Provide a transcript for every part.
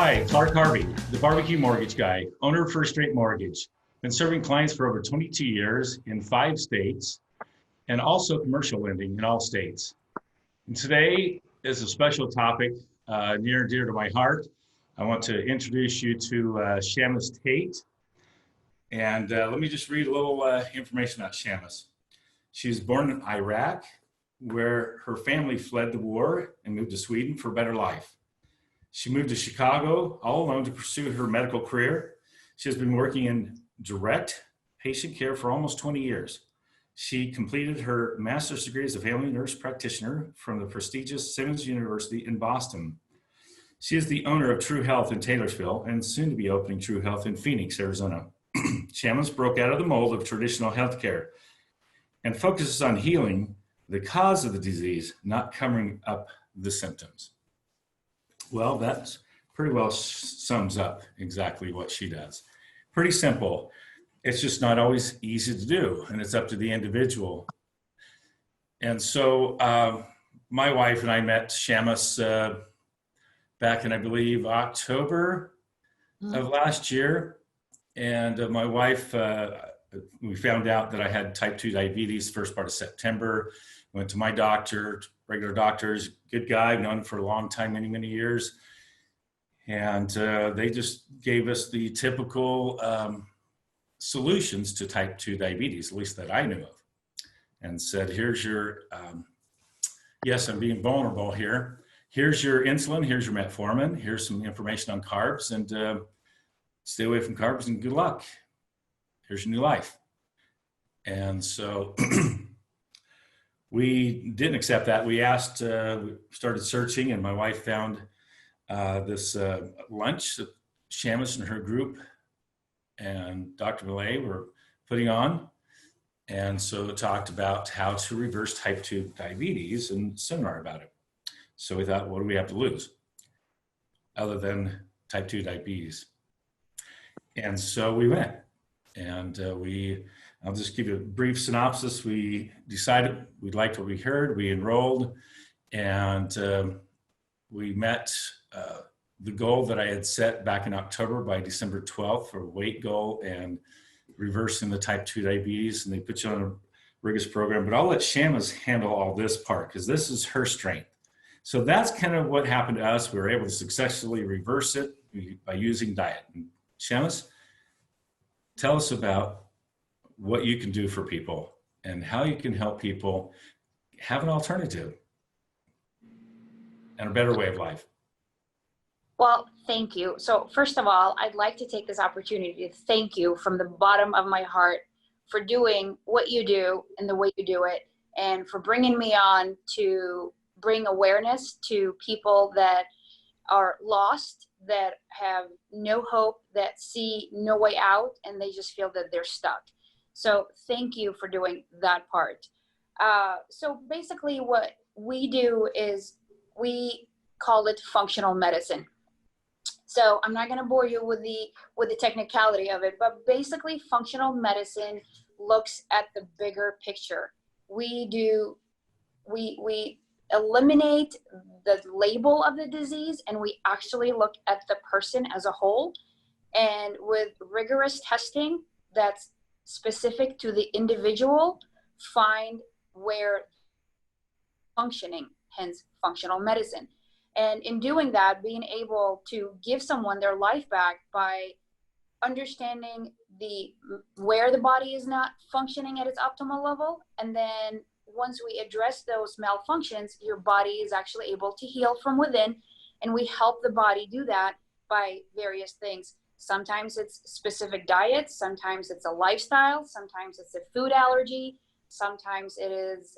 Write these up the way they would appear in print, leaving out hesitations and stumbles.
Hi, Clark Harvey, the barbecue mortgage guy, owner of First Rate Mortgage. Been serving clients for over 22 years in 5 states and also commercial lending in all states. And today is a special topic near and dear to my heart. I want to introduce you to Shamis Tate. And let me just read a little information about Shamis. She was born in Iraq, where her family fled the war and moved to Sweden for a better life. She moved to Chicago all alone to pursue her medical career. She has been working in direct patient care for almost 20 years. She completed her master's degree as a family nurse practitioner from the prestigious Simmons University in Boston. She is the owner of True Health in Taylorsville and soon to be opening True Health in Phoenix, Arizona. Shamis broke out of the mold of traditional healthcare and focuses on healing the cause of the disease, not covering up the symptoms. Well, that pretty well sums up exactly what she does. Pretty simple. It's just not always easy to do, and it's up to the individual. And so my wife and I met Shamis back in, I believe, October of last year. And my wife, we found out that I had type 2 diabetes first part of September. Went to my doctor, regular doctors, good guy, I've known him for a long time, many, many years. And they just gave us the typical solutions to type 2 diabetes, at least that I knew of, and said, here's your, yes, I'm being vulnerable here. Here's your insulin, here's your metformin, here's some information on carbs, and stay away from carbs and good luck. Here's your new life. And so we didn't accept that. We asked, we started searching, and my wife found this lunch that Shamis and her group and Dr. Millay were putting on. And so it talked about how to reverse type 2 diabetes and seminar about it. So we thought, what do we have to lose other than type 2 diabetes? And so we went, and I'll just give you a brief synopsis. We decided we liked what we heard. We enrolled, and we met the goal that I had set back in October by December 12th for weight goal and reversing the type 2 diabetes. And they put you on a rigorous program. But I'll let Shamis handle all this part because this is her strength. So that's kind of what happened to us. We were able to successfully reverse it by using diet. And Shamis, tell us about what you can do for people and how you can help people have an alternative and a better way of life. Well, thank you. So first of all, I'd like to take this opportunity to thank you from the bottom of my heart for doing what you do and the way you do it, and for bringing me on to bring awareness to people that are lost, that have no hope, that see no way out, and they just feel that they're stuck. So thank you for doing that part. So basically what we do is we call it functional medicine. So I'm not going to bore you with the technicality of it, but basically functional medicine looks at the bigger picture. We eliminate the label of the disease, and we actually look at the person as a whole, and with rigorous testing that's specific to the individual, find where functioning, hence functional medicine. And in doing that, being able to give someone their life back by understanding where the body is not functioning at its optimal level. And then once we address those malfunctions, your body is actually able to heal from within. And we help the body do that by various things. Sometimes it's specific diets, sometimes it's a lifestyle, sometimes it's a food allergy, sometimes it is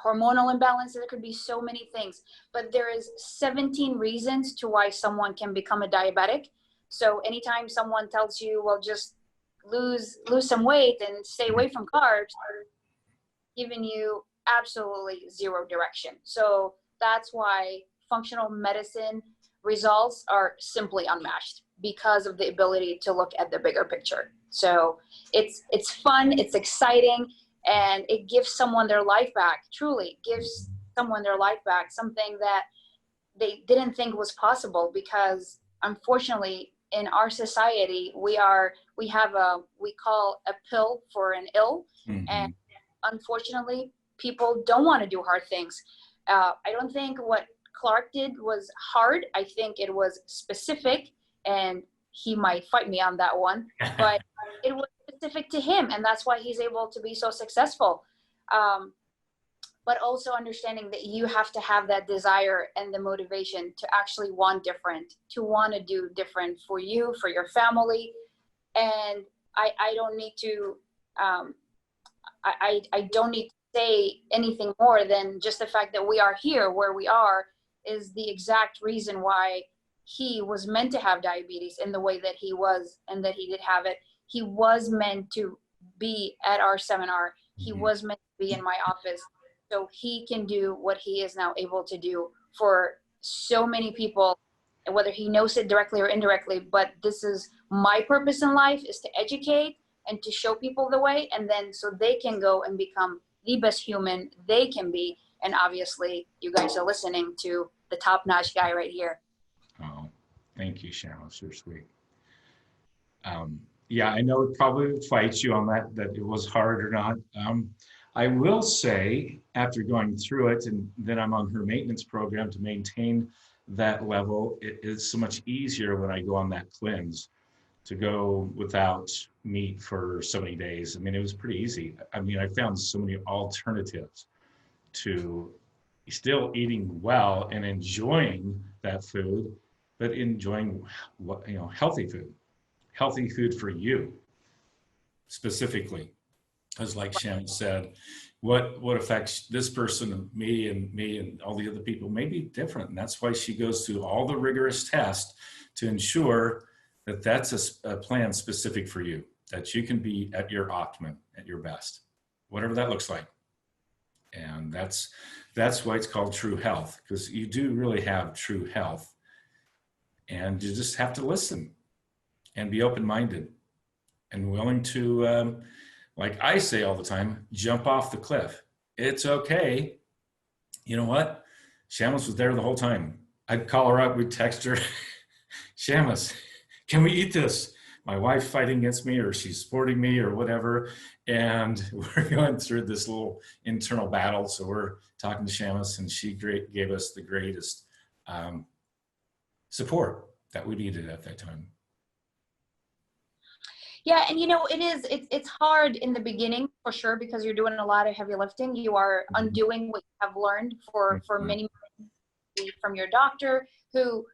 hormonal imbalance. There could be so many things, but there is 17 reasons to why someone can become a diabetic. So anytime someone tells you, well, just lose some weight and stay away from carbs, giving you absolutely zero direction. So that's why functional medicine results are simply unmatched, because of the ability to look at the bigger picture. So it's fun, it's exciting, and it gives someone their life back, truly gives someone their life back, something that they didn't think was possible, because unfortunately in our society we call a pill for an ill. And unfortunately people don't want to do hard things. I don't think what Clark did was hard. I think it was specific, and he might fight me on that one, but it was specific to him, and that's why he's able to be so successful. But also understanding that you have to have that desire and the motivation to actually want different, to want to do different for you, for your family. And I don't need to, I don't need to say anything more than just the fact that we are here where we are is the exact reason why he was meant to have diabetes in the way that he was, and that he did have it. He was meant to be at our seminar. He was meant to be in my office. So he can do what he is now able to do for so many people, whether he knows it directly or indirectly. But this is my purpose in life, is to educate and to show people the way, and then so they can go and become the best human they can be. And obviously you guys are listening to the top-notch guy right here. Oh, thank you, Shamis. You're sweet. Yeah, I know it probably fights you on that it was hard or not. I will say, after going through it, and then I'm on her maintenance program to maintain that level, it is so much easier when I go on that cleanse to go without meat for so many days. I mean, it was pretty easy. I mean, I found so many alternatives to still eating well and enjoying that food, but enjoying, healthy food for you specifically. As like Shannon said, what affects this person and me and all the other people may be different. And that's why she goes through all the rigorous tests to ensure that that's a plan specific for you, that you can be at your optimum, at your best, whatever that looks like. And that's why it's called True Health, because you do really have true health, and you just have to listen and be open-minded and willing to, like I say all the time, jump off the cliff. It's okay. You know what? Shamis was there the whole time. I'd call her up, we'd text her, Shamis, can we eat this? My wife's fighting against me, or she's supporting me, or whatever. And we're going through this little internal battle. So we're talking to Shamis, and she gave us the greatest support that we needed at that time. Yeah, and it's hard in the beginning for sure, because you're doing a lot of heavy lifting. You are undoing what you have learned for many months from your doctor, who,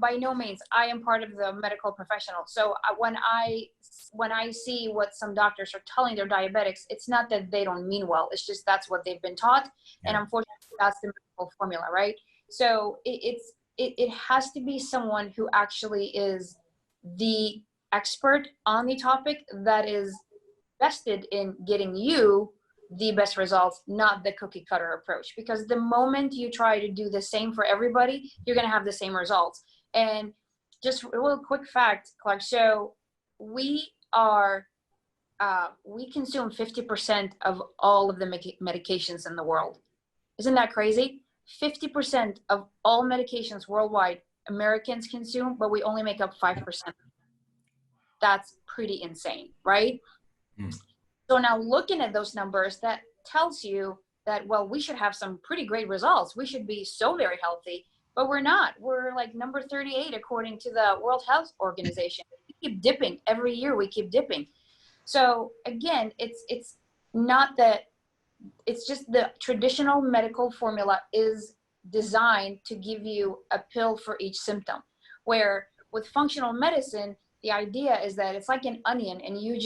by no means, I am part of the medical professional. So when I see what some doctors are telling their diabetics, it's not that they don't mean well. It's just that's what they've been taught, and unfortunately, that's the medical formula, right? So it has to be someone who actually is the expert on the topic, that is vested in getting you the best results, not the cookie cutter approach. Because the moment you try to do the same for everybody, you're going to have the same results. And just a real quick fact, Clark, so we consume 50% of all of the medications in the world. Isn't that crazy? 50% of all medications worldwide Americans consume, but we only make up 5%. That's pretty insane, right? So now looking at those numbers, that tells you that, well, we should have some pretty great results. We should be so very healthy, but we're not. We're like number 38 according to the World Health Organization. We keep dipping every year. We keep dipping. So again, it's not that, it's just the traditional medical formula is designed to give you a pill for each symptom, where with functional medicine, the idea is that it's like an onion, and you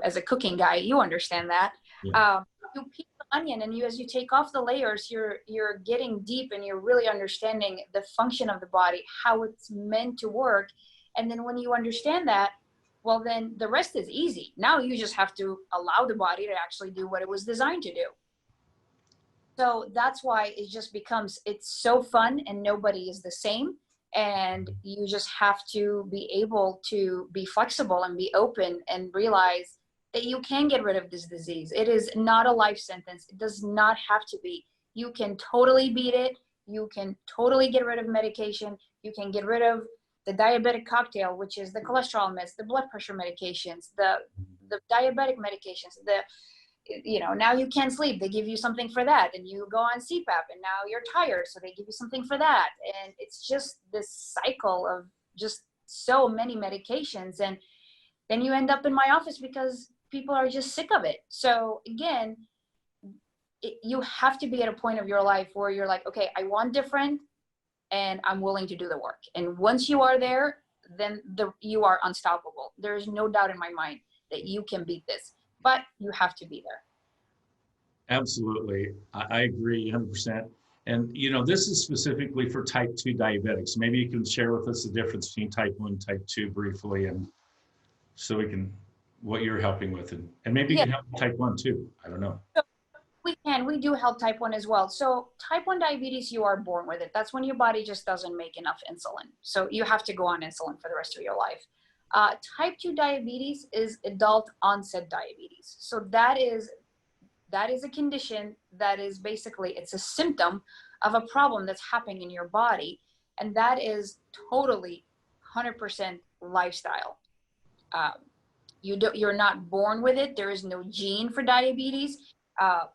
as a cooking guy, you understand that. Yeah. You peel the onion, and as you take off the layers, you're getting deep, and you're really understanding the function of the body, how it's meant to work. And then when you understand that, well, then the rest is easy. Now you just have to allow the body to actually do what it was designed to do. So that's why it just becomes, it's so fun, and nobody is the same. And you just have to be able to be flexible and be open and realize that you can get rid of this disease. It is not a life sentence. It does not have to be. You can totally beat it. you can totally get rid of medication. You can get rid of the diabetic cocktail, which is the cholesterol meds, the blood pressure medications, the diabetic medications, now you can't sleep. They give you something for that, and you go on CPAP, and now you're tired, so they give you something for that. And it's just this cycle of just so many medications. And then you end up in my office because people are just sick of it. So again, you have to be at a point of your life where you're like, okay, I want different, and I'm willing to do the work. And once you are there, then you are unstoppable. There is no doubt in my mind that you can beat this, but you have to be there. Absolutely. I agree 100%. And, this is specifically for type 2 diabetics. Maybe you can share with us the difference between type 1 and type 2 briefly, and so we can, what you're helping with. And maybe you can help type 1 too. I don't know. We do help type 1 as well. So type 1 diabetes, you are born with it. That's when your body just doesn't make enough insulin. So you have to go on insulin for the rest of your life. Type 2 diabetes is adult onset diabetes. So that is a condition that is basically, it's a symptom of a problem that's happening in your body. And that is totally 100% lifestyle. You're not born with it. There is no gene for diabetes.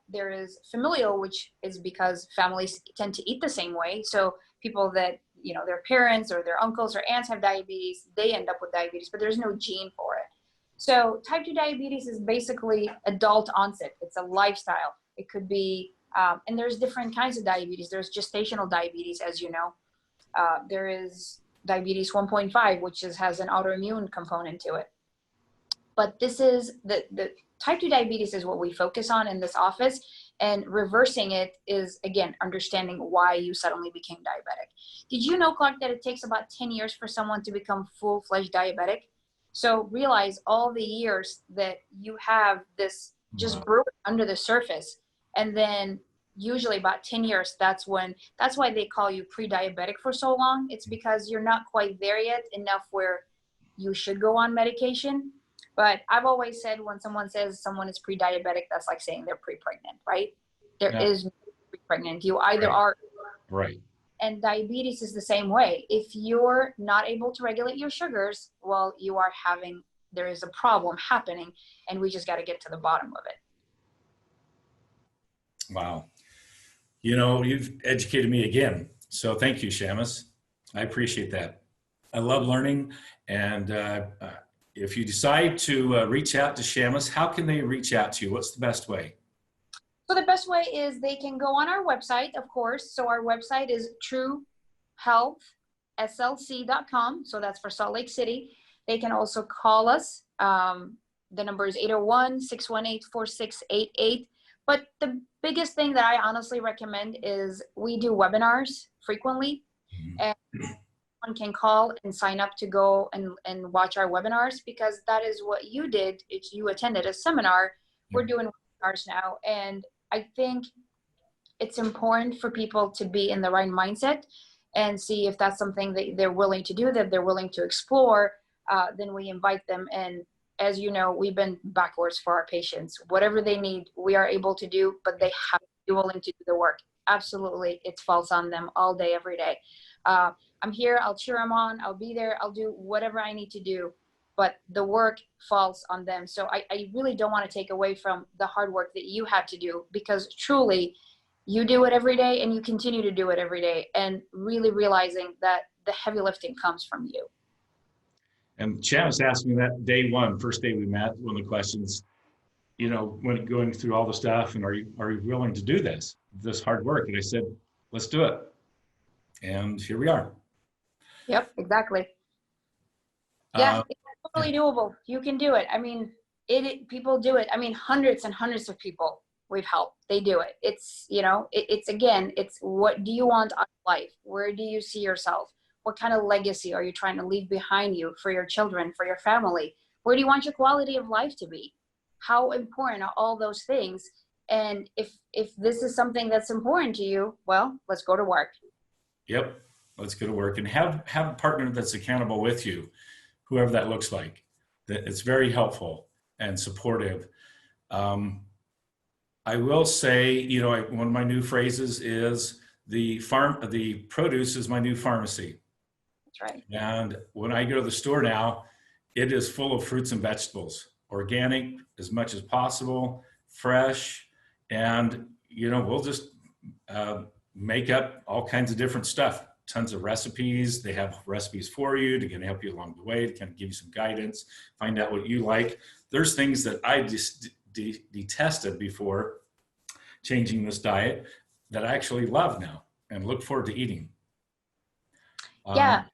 There is familial, which is because families tend to eat the same way. So people that, their parents or their uncles or aunts have diabetes, they end up with diabetes, but there's no gene for it. So type 2 diabetes is basically adult onset. It's a lifestyle. It could be, and there's different kinds of diabetes. There's gestational diabetes, as you know. There is diabetes 1.5, which has an autoimmune component to it. But this is the type 2 diabetes is what we focus on in this office, and reversing it is, again, understanding why you suddenly became diabetic. Did you know, Clark, that it takes about 10 years for someone to become full-fledged diabetic? So realize all the years that you have this just brewing under the surface, and then usually about 10 years, that's why they call you pre-diabetic for so long. It's because you're not quite there yet enough where you should go on medication. But I've always said, when someone says someone is pre-diabetic, that's like saying they're pre-pregnant, right? There is no pre-pregnant. You either are. Right. And diabetes is the same way. If you're not able to regulate your sugars, well, there is a problem happening, and we just got to get to the bottom of it. Wow. You've educated me again. So thank you, Shamis. I appreciate that. I love learning. And if you decide to reach out to Shamis, how can they reach out to you? What's the best way? So the best way is they can go on our website, of course. So our website is truehealthslc.com. So that's for Salt Lake City. They can also call us. The number is 801-618-4688. But the biggest thing that I honestly recommend is we do webinars frequently. And one can call and sign up to go and watch our webinars, because that is what you did. You attended a seminar. We're doing webinars now. And I think it's important for people to be in the right mindset and see if that's something that they're willing to do, that they're willing to explore. Then we invite them. And as you know, we've been backwards for our patients. Whatever they need, we are able to do, but they have to be willing to do the work. Absolutely. It falls on them all day, every day. I'm here. I'll cheer them on. I'll be there. I'll do whatever I need to do. But the work falls on them. So I really don't want to take away from the hard work that you have to do, because truly you do it every day and you continue to do it every day, and really realizing that the heavy lifting comes from you. And Shamis asked me that first day we met, one of the questions, when going through all the stuff, and are you willing to do this hard work? And I said, let's do it. And here we are. Yep, exactly. Yeah, it's totally doable. You can do it. I mean, people do it. I mean, hundreds and hundreds of people we've helped. They do it. It's, it's what do you want out of life? Where do you see yourself? What kind of legacy are you trying to leave behind you for your children, for your family? Where do you want your quality of life to be? How important are all those things? And if this is something that's important to you, well, let's go to work. Yep. Let's go to work, and have a partner that's accountable with you, whoever that looks like. That it's very helpful and supportive. I will say, one of my new phrases is the produce is my new pharmacy. That's right. And when I go to the store now, it is full of fruits and vegetables, organic as much as possible, fresh, and we'll just make up all kinds of different stuff. Tons of recipes. They have recipes for you to kind of help you along the way, to kind of give you some guidance, find out what you like. There's things that I just detested before changing this diet that I actually love now and look forward to eating. Yeah,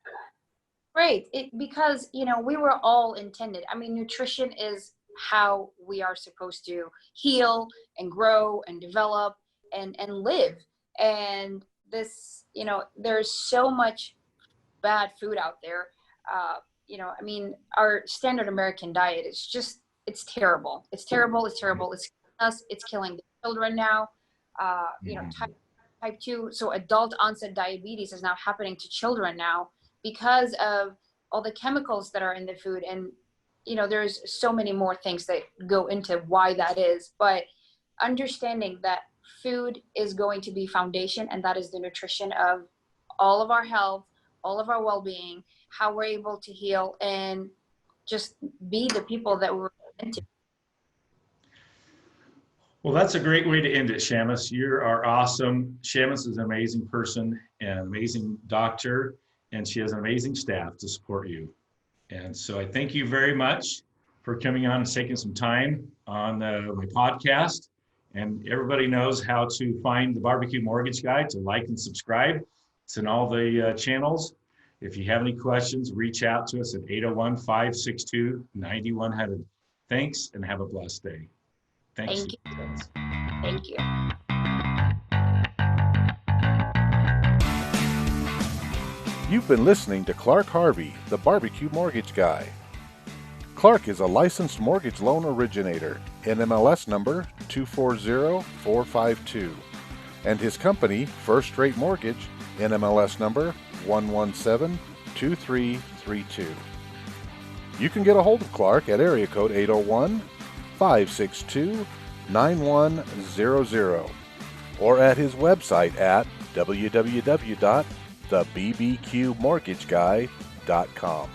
great. Because, we were all intended. I mean, nutrition is how we are supposed to heal and grow and develop and live. And this, there's so much bad food out there. I mean, our standard American diet is just, it's terrible. It's terrible. It's terrible. It's killing us. It's killing the children now. Type 2, so adult onset diabetes is now happening to children now because of all the chemicals that are in the food. And, there's so many more things that go into why that is. But understanding that food is going to be foundation, and that is the nutrition of all of our health, all of our well-being, how we're able to heal and just be the people that we're meant to be. Well, that's a great way to end it, Shamis. You are awesome. Shamis is an amazing person and an amazing doctor, and she has an amazing staff to support you. And so I thank you very much for coming on and taking some time on my podcast. And everybody knows how to find the Barbecue Mortgage Guy, to like and subscribe. It's in all the channels. If you have any questions, reach out to us at 801-562-9100. Thanks, and have a blessed day. Thanks. Thank you. Thank you. You've been listening to Clark Harvey, the Barbecue Mortgage Guy. Clark is a licensed mortgage loan originator, NMLS number 240452, and his company, First Rate Mortgage, NMLS number 1172332. You can get a hold of Clark at area code 801-562-9100 or at his website at www.thebbqmortgageguy.com.